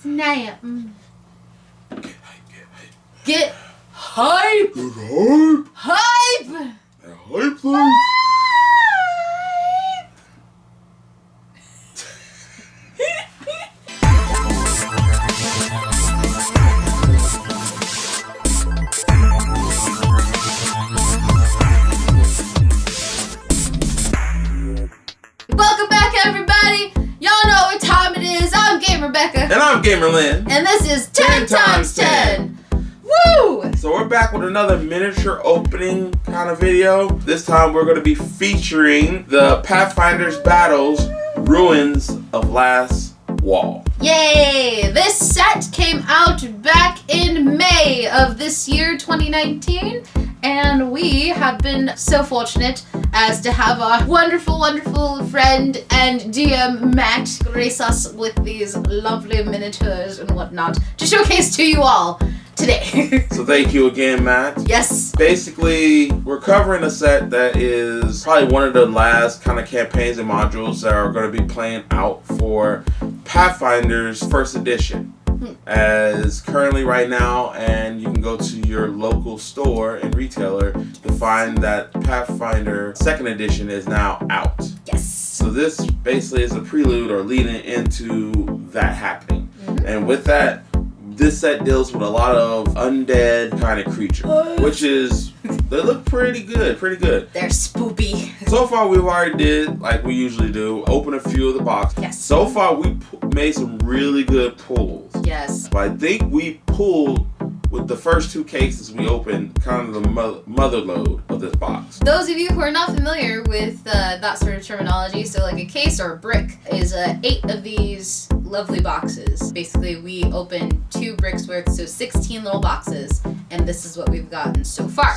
Snap. Get hype. Get hype. Hype. Hype life. Welcome back, everybody. Y'all know what time it is. I'm Gamer Becca. And I'm Gamer Lin. And this is 10 times 10. Woo! So we're back with another miniature opening kind of video. This time we're going to be featuring the Pathfinder's Battles Ruins of Lastwall. Yay! This set came out back in May of this year, 2019. And we have been so fortunate as to have our wonderful, wonderful friend and DM Matt grace us with these lovely miniatures and whatnot to showcase to you all today. So thank you again, Matt. Yes. Basically, we're covering a set that is probably one of the last kind of campaigns and modules that are going to be playing out for Pathfinder's first edition. As currently right now, and you can go to your local store and retailer to find that Pathfinder 2nd edition is now out. Yes. So this basically is a prelude or leading into that happening. And with that, this set deals with a lot of undead kind of creatures, which is, they look pretty good, They're spoopy. So far, we've already did, like we usually do, open a few of the boxes. Yes. So far, we made some really good pulls. Yes. But I think we pulled, with the first two cases we opened, kind of the mother load of this box. Those of you who are not familiar with that sort of terminology, so like a case or a brick is 8 of these lovely boxes. Basically, we opened 2 bricks worth, so 16 little boxes, and this is what we've gotten so far.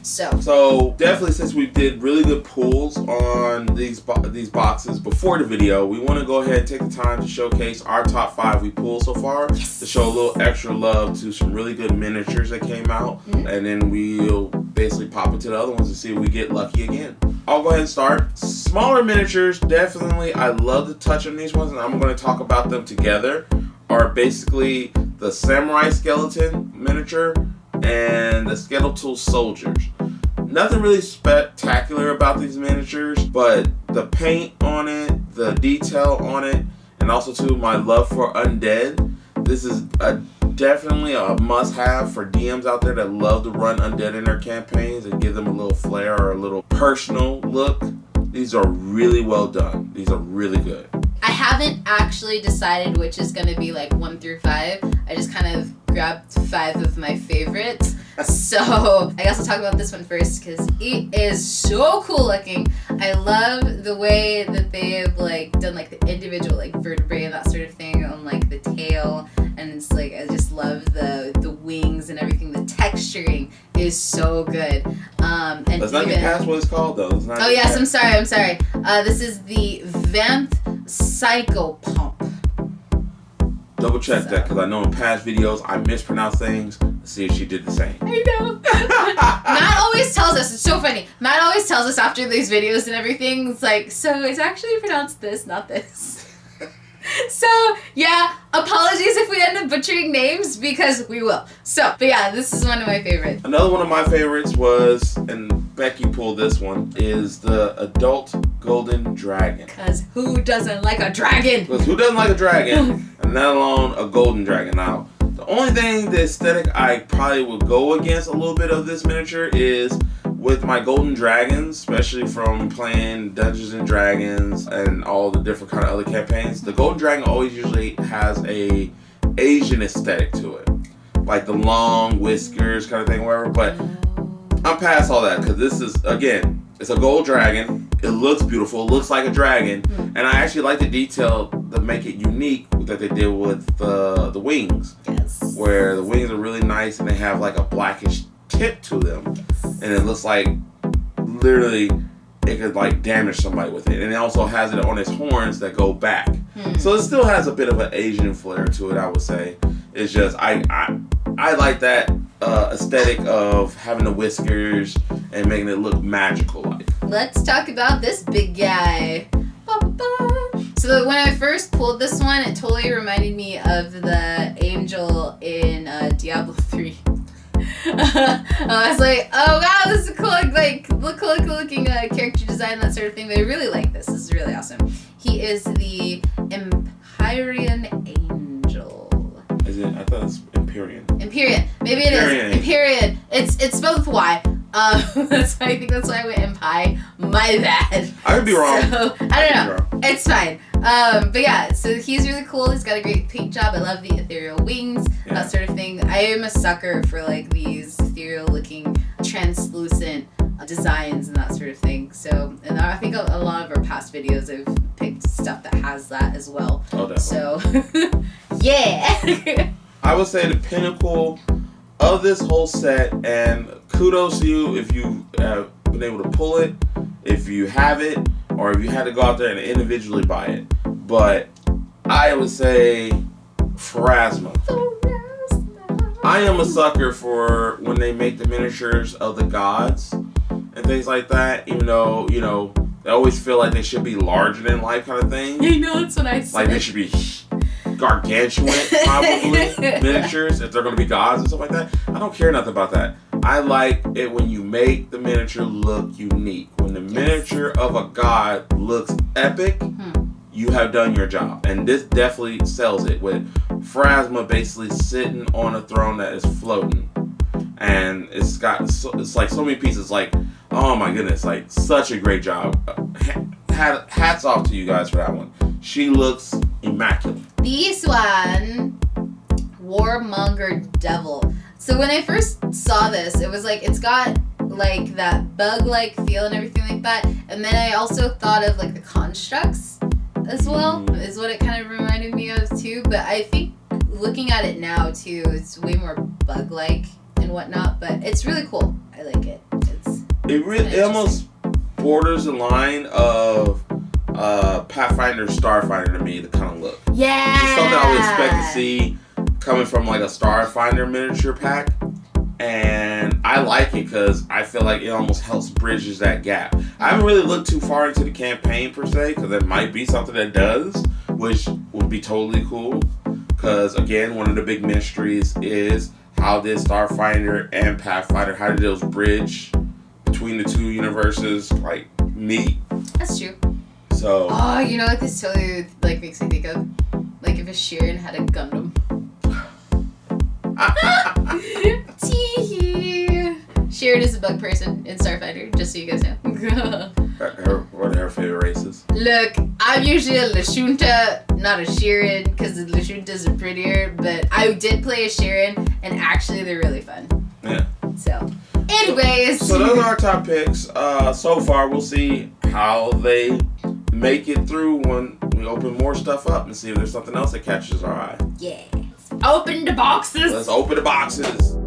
So definitely, since we did really good pulls on these boxes before the video, we want to go ahead and take the time to showcase our top 5 we pulled so far. Yes. To show a little extra love to some really good miniatures that came out, and then we'll basically pop into the other ones and see if we get lucky again. I'll go ahead and start. Smaller miniatures, definitely, I love to touch on these ones, and I'm going to talk about them together, are basically the Samurai Skeleton miniature and the Skeletal Soldiers. Nothing really spectacular about these miniatures, but the paint on it, the detail on it, and also too my love for undead. This is definitely a must-have for DMs out there that love to run undead in their campaigns and give them a little flair or a little personal look. These are really well done. These are really good. I haven't actually decided which is going to be like 1 through 5. I just kind of grabbed 5 of my favorites. So I guess I'll talk about this one first because it is so cool looking. I love the way that they've like done like the individual like vertebrae and that sort of thing on like the tail, and it's like I just love the wings and everything. The texturing is so good. And let's not get past what it's called though. Oh yes, I'm sorry. This is the Vanth Psychopump. Double check that because I know in past videos I mispronounce things. Let's see if she did the same. I know. Matt always tells us, it's so funny. Matt always tells us after these videos and everything, it's like, so it's actually pronounced this, not this. So, yeah, apologies if we end up butchering names because we will. So, but yeah, this is one of my favorites. Another one of my favorites was, and Becky pulled this one, is the Adult Golden Dragon. Because who doesn't like a dragon? Because who doesn't like a dragon? And let alone a golden dragon. Now, the only thing, the aesthetic I probably would go against a little bit of this miniature is with my golden dragons, especially from playing Dungeons and Dragons and all the different kind of other campaigns. The golden dragon always usually has a Asian aesthetic to it, like the long whiskers kind of thing, whatever. But I'm past all that because this is, again, it's a gold dragon. It looks beautiful. It looks like a dragon, and I actually like the detail that make it unique that they did with the wings. Yes. Where the wings are really nice and they have like a blackish tip to them, and it looks like literally it could like damage somebody with it. And it also has it on its horns that go back, so it still has a bit of an Asian flair to it, I would say. It's just I like that aesthetic of having the whiskers and making it look magical like. Let's talk about this big guy. So when I first pulled this one, it totally reminded me of the angel in Diablo 3. I was like, oh wow, this is a cool, cool looking character design, that sort of thing. But I really like this. This is really awesome. He is the Empyrean Angel. Is it? I thought it's Empyrean. Empyrean. Maybe it is. Empyrean. It's spelled with Y. I think that's why I went Empire. My bad. I could be wrong. So, I don't know. It's fine. But yeah, so he's really cool. He's got a great paint job. I love the ethereal wings, that sort of thing. I am a sucker for like these ethereal looking, translucent designs and that sort of thing. So, and I think a lot of our past videos I've picked stuff that has that as well. Oh, definitely. So, yeah. I would say the pinnacle of this whole set, and kudos to you if you have been able to pull it, if you have it, or if you had to go out there and individually buy it. But I would say Pharasma. I am a sucker for when they make the miniatures of the gods and things like that, even though, you know, they always feel like they should be larger than life kind of thing. You know, that's what I said. Like they should be gargantuan, probably, miniatures, if they're going to be gods and stuff like that. I don't care nothing about that. I like it when you make the miniature look unique. When the miniature of a god looks epic, you have done your job. And this definitely sells it, with Pharasma basically sitting on a throne that is floating. And it's like so many pieces. Like, oh my goodness, like such a great job. Hats off to you guys for that one. She looks immaculate. This one, Warmonger Devil. So when I first saw this, it was like, it's got like that bug-like feel and everything like that. And then I also thought of like the constructs as well, is what it kind of reminded me of too. But I think looking at it now too, it's way more bug-like and whatnot. But it's really cool. I like it. It almost borders the line of Pathfinder Starfinder to me, the kind of look. Yeah. It's something I would expect to see coming from like a Starfinder miniature pack, and I like it because I feel like it almost helps bridges that gap. I haven't really looked too far into the campaign per se, because there might be something that does, which would be totally cool. Because again, one of the big mysteries is how did Starfinder and Pathfinder, how did those bridge between the two universes like meet? That's true. So. Oh, you know what this totally like makes me think of? Like if a Sheeran had a Gundam. Teehee. Sheeran is a bug person in Starfighter, just so you guys know. What are her favorite races? Look, I'm usually a Lashunta, not a Sheeran, because the Lashuntas are prettier, but I did play a Sheeran, and actually they're really fun. Yeah. So, anyways. So those are our top picks. So far, we'll see how they make it through when we open more stuff up and see if there's something else that catches our eye. Yeah. Open the boxes! Let's open the boxes!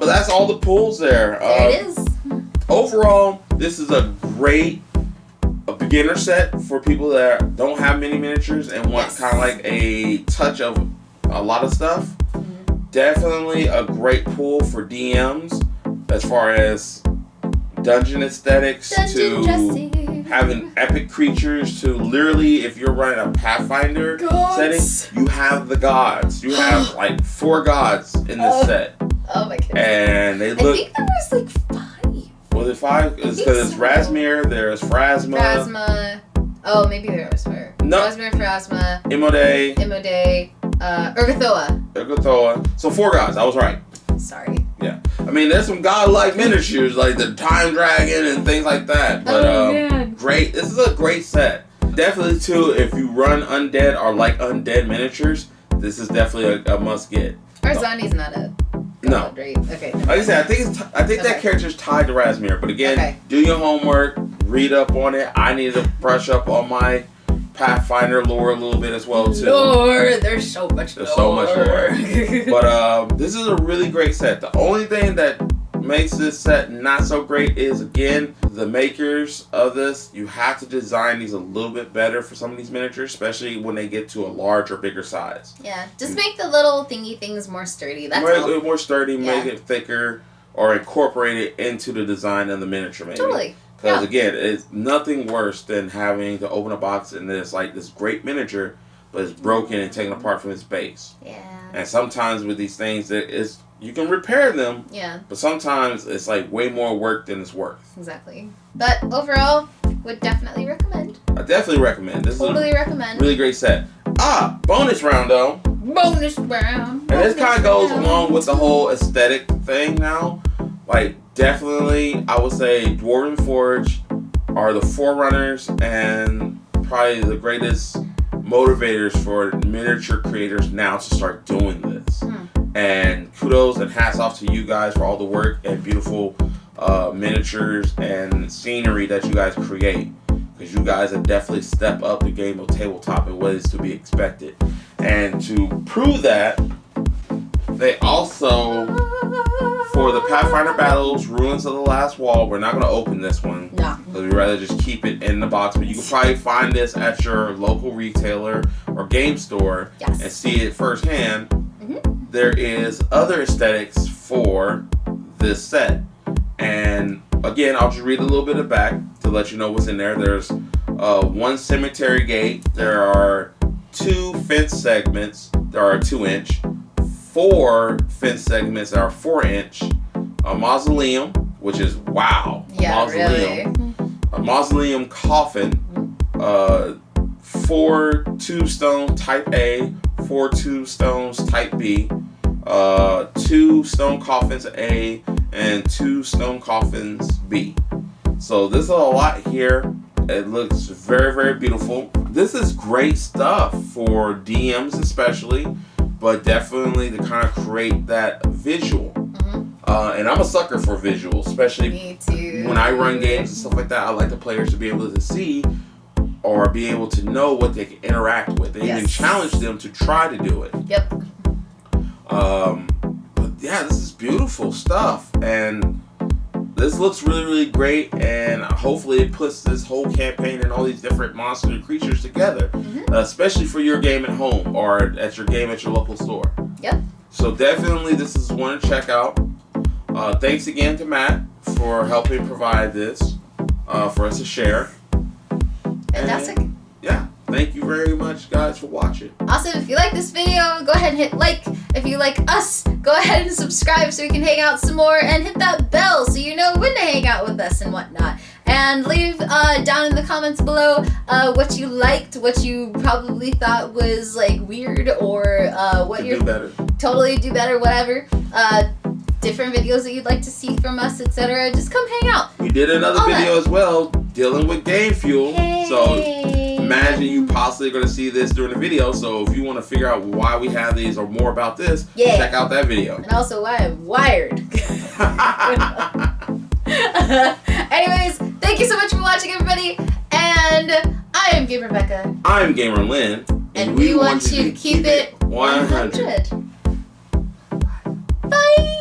but that's all the pulls there. There it is. Overall, this is a great beginner set for people that don't have many miniatures and want kind of like a touch of a lot of stuff. Mm-hmm. Definitely a great pull for DMs as far as dungeon aesthetics to having epic creatures to literally, if you're running a Pathfinder setting, you have the gods. You have like 4 gods in this set. Oh my goodness. And they look... I think there was like 5. Was it 5? It's because it's Razmir, there's Phrasma. Phrasma. Oh, maybe there was 4. No. Razmir, Phrasma. Imode. Urgathoa. So 4 gods, I was right. Sorry. Yeah. I mean, there's some godlike miniatures like the Time Dragon and things like that. But great. This is a great set. Definitely too, if you run undead or like undead miniatures, this is definitely a must get. Arzani's not a god, right? Okay. Like I said, I think that character's tied to Razmir. But again, do your homework, read up on it. I need to brush up on my Pathfinder lore a little bit as well too. Lore, there's so much lore. But this is a really great set. The only thing that makes this set not so great is, again, the makers of this. You have to design these a little bit better for some of these miniatures, especially when they get to a large or bigger size. Yeah, just make the little thingy things more sturdy. That's all. More sturdy, make it thicker, or incorporate it into the design of the miniature, maybe. Totally. Because again, it's nothing worse than having to open a box and there's like this great miniature, but it's broken and taken apart from its base. Yeah. And sometimes with these things, you can repair them. Yeah. But sometimes it's like way more work than it's worth. Exactly. But overall, would definitely recommend. I definitely recommend. This totally is a recommend. Really great set. Bonus round though. Bonus round. And this kind of goes along with the whole aesthetic thing now. Like, definitely, I would say Dwarven Forge are the forerunners and probably the greatest motivators for miniature creators now to start doing this. And kudos and hats off to you guys for all the work and beautiful miniatures and scenery that you guys create. Because you guys have definitely stepped up the game of tabletop and what is to be expected. And to prove that, they also... For the Pathfinder Battles, Ruins of the Lastwall, we're not going to open this one. No. Because we'd rather just keep it in the box. But you can probably find this at your local retailer or game store and see it firsthand. There is other aesthetics for this set. And again, I'll just read a little bit of back to let you know what's in there. There's 1 cemetery gate. There are 2 fence segments. There are 2-inch. 4 fence segments that are 4-inch, a mausoleum, which is mausoleum, a mausoleum coffin, 4 tombstone type A, 4 tombstones type B, 2 stone coffins A, and 2 stone coffins B. So this is a lot here. It looks very, very beautiful. This is great stuff for DMs especially. But definitely to kind of create that visual. And I'm a sucker for visuals, especially Me too. when I run games and stuff like that. I like the players to be able to see or be able to know what they can interact with and even challenge them to try to do it. Yep. But yeah, this is beautiful stuff. And this looks really, really great, and hopefully it puts this whole campaign and all these different monsters and creatures together, especially for your game at home or at your game at your local store. Yep. So definitely this is one to check out. Thanks again to Matt for helping provide this for us to share. Fantastic. And, yeah. Thank you very much, guys, for watching. Also, if you like this video, go ahead and hit like. If you like us, go ahead and subscribe so we can hang out some more, and hit that bell so you know when to hang out with us and whatnot. And leave down in the comments below what you liked, what you probably thought was like weird, or what you're totally do better, whatever. Different videos that you'd like to see from us, etc. Just come hang out. We did another video as well dealing with game fuel. So imagine you possibly going to see this during the video. So if you want to figure out why we have these or more about this, check out that video. And also why I'm wired. Anyways, thank you so much for watching, everybody. And I am Gamer Becka. I'm Gamer Lin. And we want you to keep it 100. Bye.